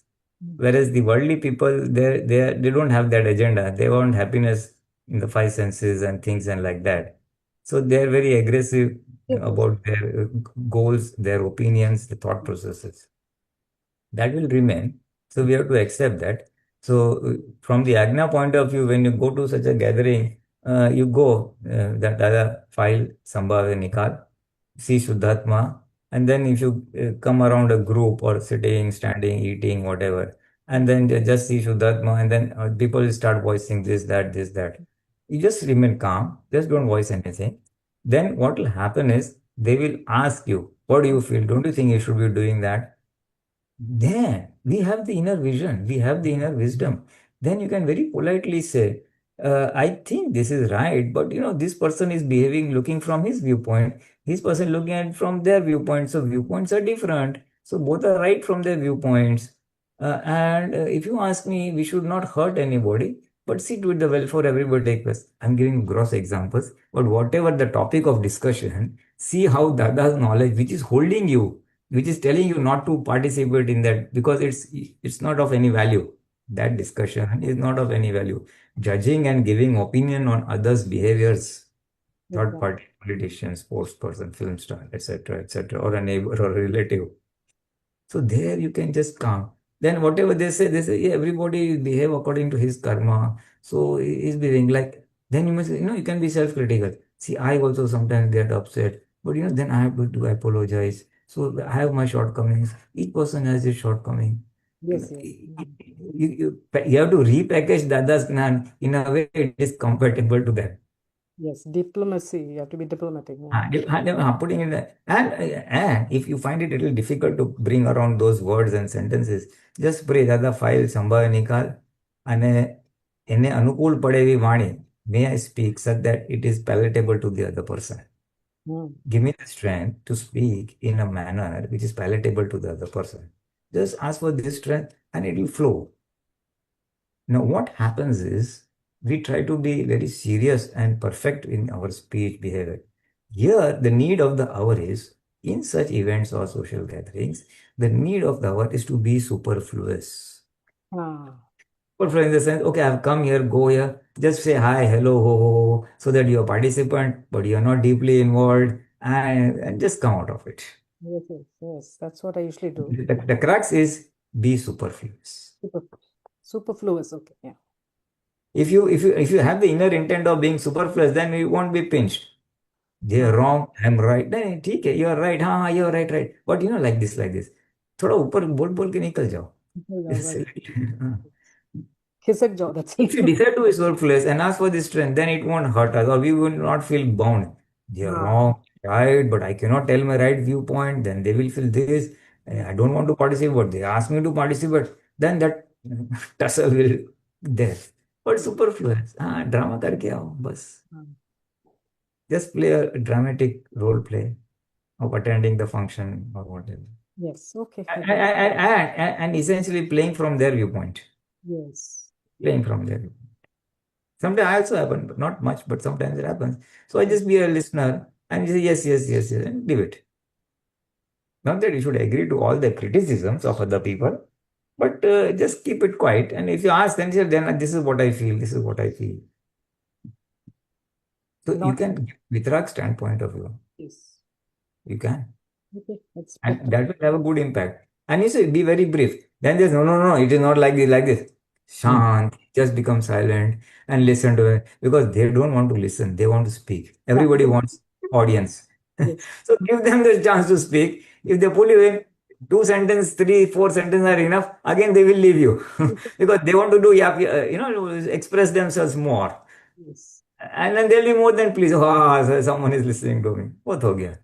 Whereas the worldly people, they don't have that agenda. They want happiness in the five senses and things and like that. So they're very aggressive about their goals, their opinions, the thought processes. That will remain. So we have to accept that. So from the Agna point of view, when you go to such a gathering, you go, that Dada file, Sambhava Nikal, see Shudhdhatma, and then if you come around a group or sitting, standing, eating, whatever, and then just see Shudhdhatma, and then people will start voicing this, that. You just remain calm, just don't voice anything. Then what will happen is they will ask you, what do you feel? Don't you think you should be doing that? Then we have the inner vision, we have the inner wisdom. Then you can very politely say, I think this is right, but this person is behaving, looking from his viewpoint, this person looking at it from their viewpoint. So viewpoints are different. So both are right from their viewpoints. And if you ask me, we should not hurt anybody, but sit with the welfare, everybody take place. I'm giving gross examples, but whatever the topic of discussion, see how Dada's knowledge, which is holding you, which is telling you not to participate in that because it's not of any value. That discussion is not of any value. Judging and giving opinion on others' behaviors, third Exactly. party politician, sports person, film star, etc., or a neighbor or a relative. So there you can just calm. Then whatever they say, yeah, everybody behave according to his karma. So he's behaving like, then you must, you can be self-critical. See, I also sometimes get upset, but then I have to do apologize. So I have my shortcomings. Each person has his shortcoming. Yes, yes. You have to repackage Dada's Gnan in a way it is compatible to them. Yes, diplomacy. You have to be diplomatic. Yeah. Putting in that. And if you find it a little difficult to bring around those words and sentences, just pray Dada file સંભાળ નિકાલ અને એને અનુકૂળ પડે એવી વાણી. May I speak such that it is palatable to the other person. Give me the strength to speak in a manner which is palatable to the other person. Just ask for this strength and it will flow. Now, what happens is we try to be very serious and perfect in our speech behavior. Here, the need of the hour is, in such events or social gatherings, the need of the hour is to be superfluous. Superfluous in the sense, okay, I've come here, go here, just say hi, hello, ho, ho, ho, so that you're a participant, but you're not deeply involved, and just come out of it. Yes. That's what I usually do. The crux is be superfluous. Superfluous, okay, yeah. If you have the inner intent of being superfluous, then you won't be pinched. They are wrong, I'm right. Then ठीक है, you are right. हाँ, you are right. But like this. थोड़ा ऊपर बोल के निकल जाओ. खिसक जाओ, that's it. If you decide to be superfluous and ask for this strength, then it won't hurt us, or we will not feel bound. They are wrong, right, but I cannot tell my right viewpoint. Then they will feel this. I don't want to participate, but they ask me to participate. Then that tussle will there. But superfluous. Drama करके आओ बस. Just play a dramatic role play of attending the function or whatever. Yes, okay. And essentially playing from their viewpoint. Yes. Playing from their viewpoint. Sometimes I also happen, but not much, but sometimes it happens. So I just be a listener and say yes, and leave it. Not that you should agree to all the criticisms of other people, but just keep it quiet. And if you ask, then say, then this is what I feel. This is what I feel. So you can give Vitrag standpoint of view. Yes. You can. Okay. That's And that will have a good impact. And you say, be very brief. Then there's no, it is not like this. Shant, just become silent and listen to it. Because they don't want to listen. They want to speak. Everybody wants audience. So give them the chance to speak. If they pull you in, 2 sentences, 3, 4 sentences are enough. Again, they will leave you. Because they want to do, express themselves more. Yes. And then they'll be more than pleased. Oh, someone is listening to me. What ho gaya?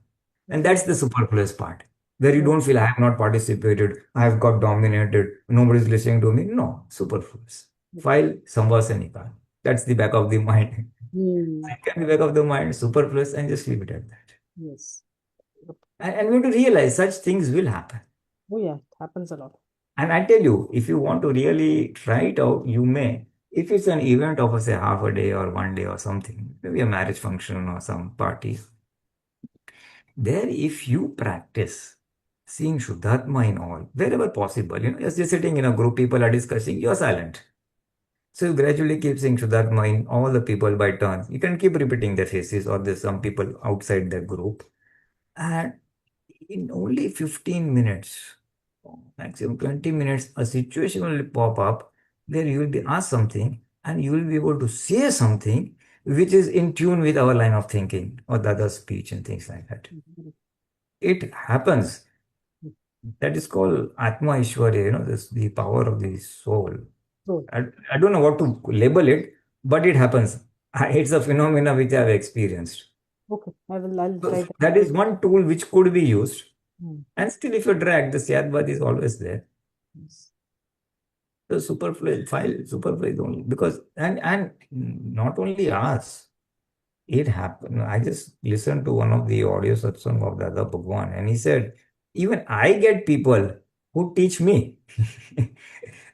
And that's the superfluous part, where you don't feel I have not participated, I have got dominated, nobody's listening to me. No, superfluous. File samva se nikal. That's the back of the mind. The back of the mind, superfluous, and just leave it at that. Yes. And we have to realize such things will happen. Oh yeah, it happens a lot. And I tell you, if you want to really try it out, you may. If it's an event of, say, half a day or 1 day or something, maybe a marriage function or some party, there, if you practice seeing Shudhdhatma in all, wherever possible, you're just sitting in a group, people are discussing, you're silent. So you gradually keep seeing Shudhdhatma in all the people by turns. You can keep repeating their faces, or there's some people outside the group. And in only 15 minutes, maximum 20 minutes, a situation will pop up where you will be asked something and you will be able to say something which is in tune with our line of thinking or the other speech and things like that. It happens. That is called Atma Ishwarya, this the power of the soul. I don't know what to label it, but it happens. It's a phenomena which I have experienced. Okay, I'll try that. That is one tool which could be used. And still, if you drag, the Syadbad is always there. Yes. The superfluous only because and not only us, it happened. I just listened to one of the audio satsang of Dada Bhagwan, and he said, even I get people who teach me.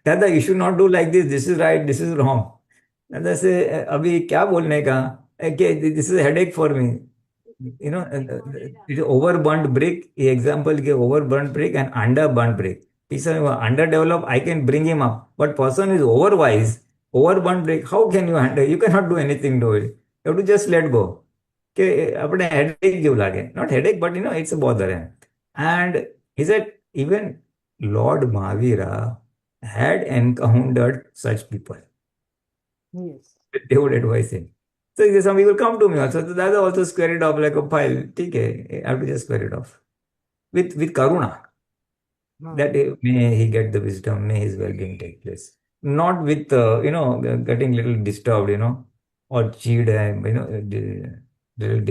Dada, you should not do like this. This is right. This is wrong. Dada say, Abhi kya bolne ka? Okay, this is a headache for me. it's overburnt brick. Example, give overburnt brick and underburnt brick. Person who are underdeveloped, I can bring him up. But person who is overwise, overburnt brick, how can you handle? You cannot do anything to it. You have to just let go. કે આપણે headache જેવું લાગે. Not headache, but it's a bother. And he said even Lord Mahavira had encountered such people. Yes. They would advise him. So some people come to me also. So Dada also square it off like a file. ठीक है, I have to just square it off with karuna. Wow. That may he get the wisdom, may his well-being take place. Not with getting little disturbed, or cheat and little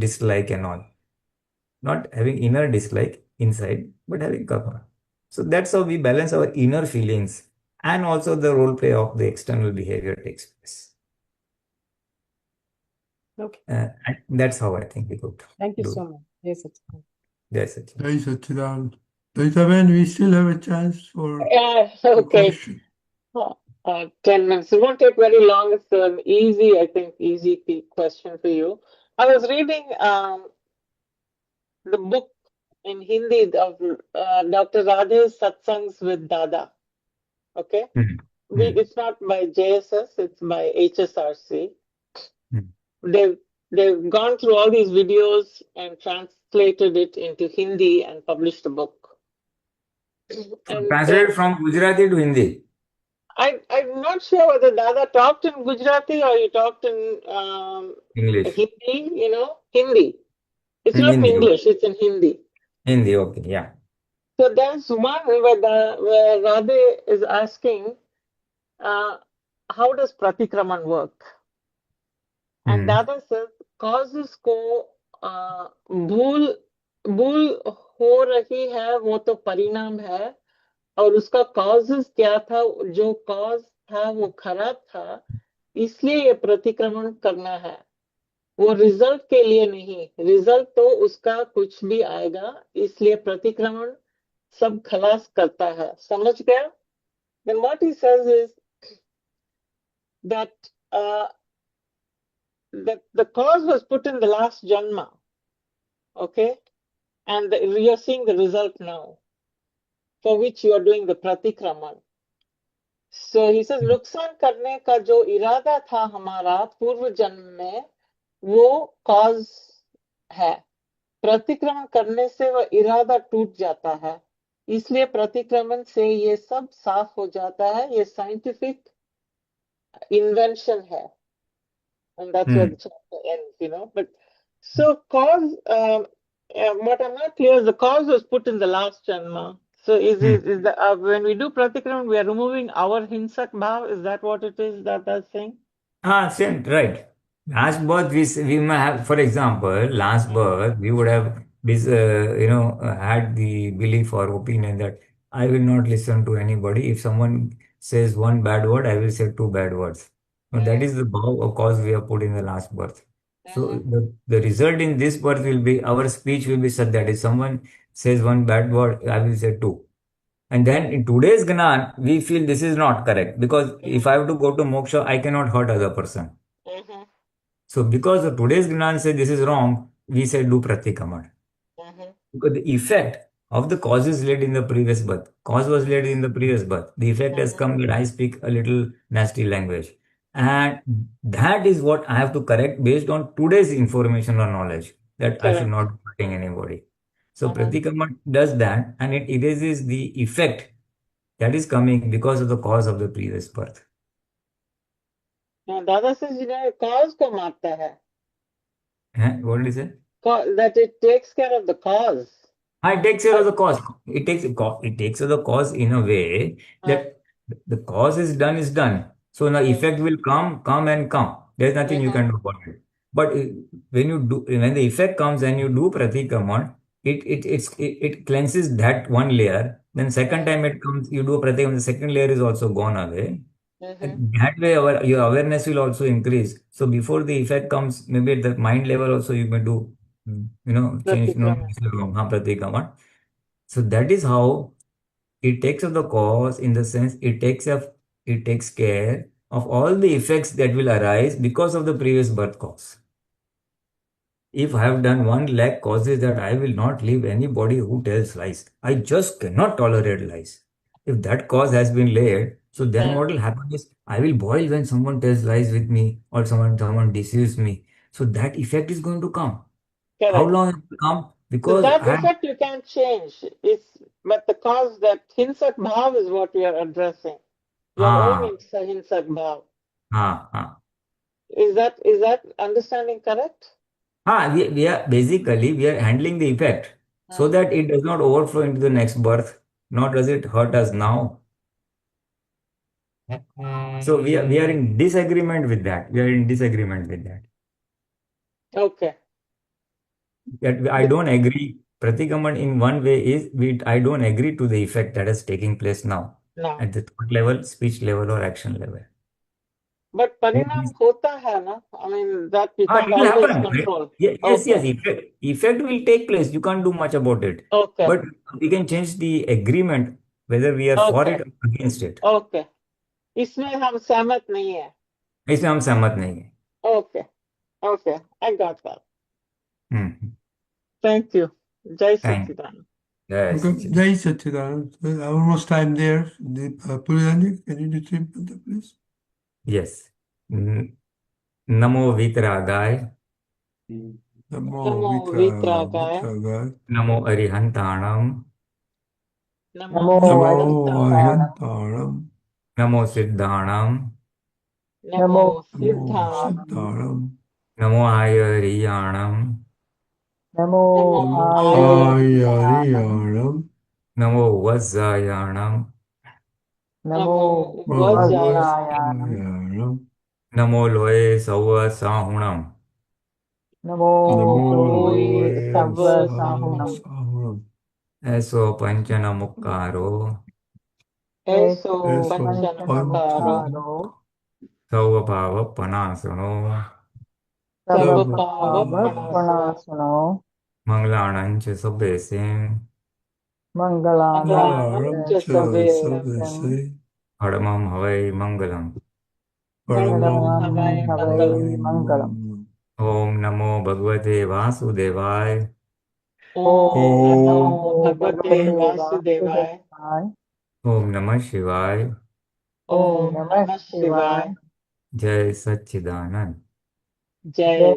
dislike and all. Not having inner dislike inside, but having karuna. So that's how we balance our inner feelings, and also the role play of the external behavior takes place. Okay. And that's how I think we could Thank you do. so much. Yes, Satsang. Yes, Sachin. Jai Satchidanand. Daitaben, we still have a chance for a Okay. question. 10 minutes. It won't take very long. It's an easy, I think, question for you. I was reading the book in Hindi of Dr. Radhe's Satsangs with Dada. Okay? Mhm. It's not by JSS, it's by HSRC. Mhm. They've gone through all these videos and translated it into Hindi and published a book. And Translated from Gujarati to Hindi. I'm not sure whether Dada talked in Gujarati or he talked in English. Hindi, Hindi. It's In not in Hindi. English, it's in Hindi. Hindi, okay, yeah. So there's one where Radhe is asking, how does Pratikraman work? And Hmm. Dada says, causes को भूल हो रही है वो तो परिणाम है, और उसका causes क्या था, जो cause था वो खराब था, इसलिए ये प्रतिक्रमण करना है. वो रिजल्ट के लिए नहीं, रिजल्ट तो उसका कुछ भी आएगा, इसलिए प्रतिक्रमण सब खलास करता है. समझ गया? Then what he says is that the cause was put in the last janma, okay, and we are seeing the result now, for which you are doing the pratikraman. So he says नुकसान करने का जो इरादा था हमारा पूर्व जन्म में, वो cause है. प्रतिक्रमण करने से वह इरादा टूट जाता है, इसलिए प्रतिक्रमण से ये सब साफ हो जाता है. ये साइंटिफिक इन्वेंशन है. And that's where the chapter ends, But so cause, what I'm not clear is the cause was put in the last janma. So is the when we do pratikraman, we are removing our hinsak bhav? Is that what it is that that's saying? Same, right. Last birth, we may have, for example, last birth, we would have this, had the belief or opinion that I will not listen to anybody. If someone says one bad word, I will say two bad words. And that is the bhav or cause we have put in the last birth. So the result in this birth will be, our speech will be such that if someone says one bad word, I will say two. And then in today's Gnan, we feel this is not correct, because if I have to go to moksha, I cannot hurt other person. So because of today's Gnan says this is wrong, we say do Pratikraman. Because the effect of the cause is laid in the previous birth. Cause was laid in the previous birth. The effect has come that I speak a little nasty language. And that is what I have to correct based on today's information or knowledge, that I should not be hurting anybody. So Pratikraman does that, and it erases the effect that is coming because of the cause of the previous birth. Now, Dada says, cause ko marta hai. What did he say? That it takes care of the cause. It takes care of the cause. It takes care of the cause in a way that the cause is done. So the effect will come. There's nothing you can do about it. But when the effect comes and you do Pratikraman, it cleanses that one layer. Then second time it comes, you do Pratikraman, the second layer is also gone away. And that way your awareness will also increase. So before the effect comes, maybe at the mind level also you may do, change, Pratikraman. So that is how it takes of the cause, in the sense it takes care of all the effects that will arise because of the previous birth cause. if I have done 1 lakh causes that I will not leave anybody who tells lies. I just cannot tolerate lies. If that cause has been laid, so then Hmm. what will happen is I will boil when someone tells lies with me or someone deceives me. So that effect is going to come. How Correct. long it will come? So Because that I am effect you can't change. But the cause that hinsak bhav is what we are addressing. Your own ah hinsak bhav. ah. Is that understanding correct? We are basically we are handling the effect so Hmm. that it does not overflow into the next birth, nor does it hurt us now. So we are in disagreement with that. We are in disagreement with that. Okay. That I don't agree. Pratikraman in one way is I don't agree to the effect that is taking place now Now. at the thought level, speech level, or action level. But It parinam is- hota hai na? I mean, that we can't it will always happen. Right? control. Yes, Okay. Effect will take place. You can't do much about it. Okay. But we can change the agreement whether we are for Okay. it or against it. Okay. इसमें हम सहमत नहीं है. इसमें हम सहमत नहीं है. Okay. Okay. I got that. Hmm. Thank you. Jai Thank you. Satchidanand. Yes. Okay, Jai Satchidanand. Almost time there. Pulinanandji, can you retrieve that, please? Yes. Namo Vitragaय. Namo Namo Vitragaya. Vitragaya. Namo Arihantanam. Namo Namo Arihantanam. Arihantaram. Namo Siddhanam. Namo Namo Siddhanam. Siddharam. Namo Ayariyanam. Namo Namo Ayariyanam. Ayariyanam. Namo Vajjayanam. Namo Namo Vajjayanam. Vajayanam. Namo Loe Sauva Sahunam. Namo Namo Loe Loe Sabba Sahunam. Sahuram. Eso Panchana Mukkaro. Eso Eso Panchanamukaro. Pancham. Sauva Bhava Panasano. Sarvapava Sarvabhava. Panasano. Manglanancha Sabbesim. Mangalanam Mangalam cha cha Sabe. Sabese. Padamam Havai Mangalam. Paramam Paramam Havai Mangalam. Mangalam. Om Namo Bhagavate Vasudevaya. Om Om Namo Bhagavate Vasudevaya. Om Namah Shivaya. Om Namah Shivaya. Jai Satchidanand. Jai